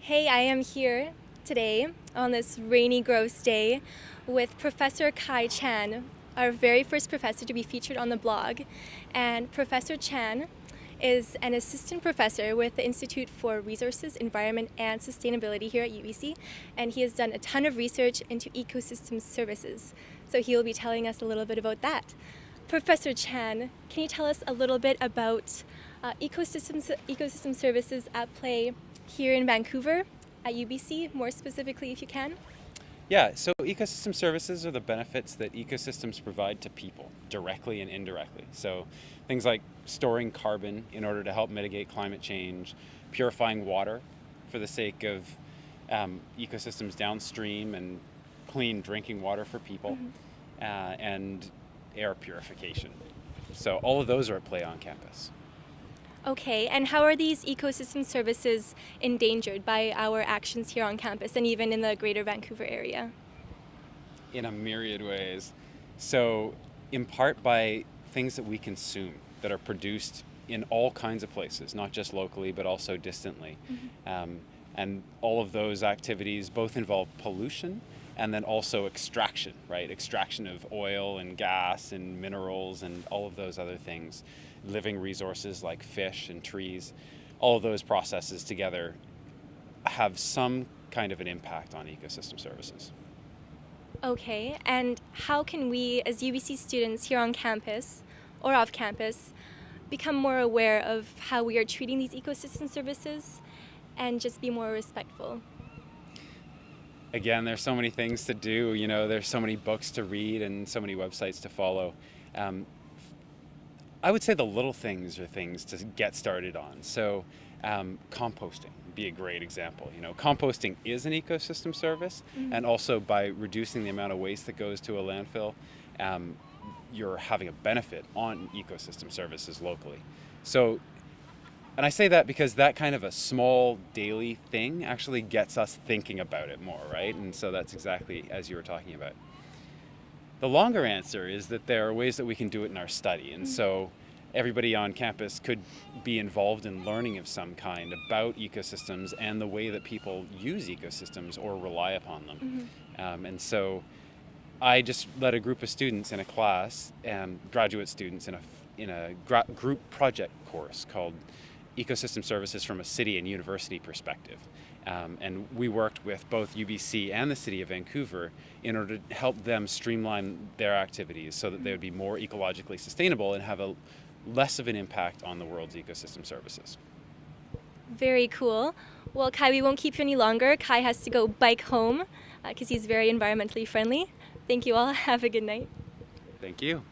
Hey, I am here today on this rainy, gross day with Professor Kai Chan, our very first professor to be featured on the blog. And Professor Chan is an assistant professor with the Institute for Resources, Environment, and Sustainability here at Ubyssey, and he has done a ton of research into ecosystem services. So he will be telling us a little bit about that. Professor Chan, can you tell us a little bit about ecosystem services at play here in Vancouver at Ubyssey, more specifically if you can? Yeah, so ecosystem services are the benefits that ecosystems provide to people, directly and indirectly. So things like storing carbon in order to help mitigate climate change, purifying water for the sake of ecosystems downstream and clean drinking water for people, and air purification. So all of those are at play on campus. Okay, and how are these ecosystem services endangered by our actions here on campus and even in the greater Vancouver area? In a myriad ways. So in part by things that we consume that are produced in all kinds of places, not just locally, but also distantly. And all of those activities both involve pollution and then also extraction, right? Extraction of oil and gas and minerals and all of those other things, living resources like fish and trees. All of those processes together have some kind of an impact on ecosystem services. Okay, and how can we as UBC students here on campus or off campus become more aware of how we are treating these ecosystem services and just be more respectful? Again, there's so many things to do, there's so many books to read and so many websites to follow. I would say the little things are things to get started on. So composting would be a great example. Composting is an ecosystem service, and also by reducing the amount of waste that goes to a landfill, you're having a benefit on ecosystem services locally. So, and I say that because that kind of a small daily thing actually gets us thinking about it more, right? And so that's exactly as you were talking about. The longer answer is that there are ways that we can do it in our study. And so everybody on campus could be involved in learning of some kind about ecosystems and the way that people use ecosystems or rely upon them. And so I just led a group of students in a class, graduate students in a group project course called Ecosystem Services from a City and University Perspective. And we worked with both UBC and the City of Vancouver in order to help them streamline their activities so that they would be more ecologically sustainable and have a less of an impact on the world's ecosystem services. Very cool. Well, Kai, we won't keep you any longer. Kai has to go bike home because he's very environmentally friendly. Thank you all. Have a good night. Thank you.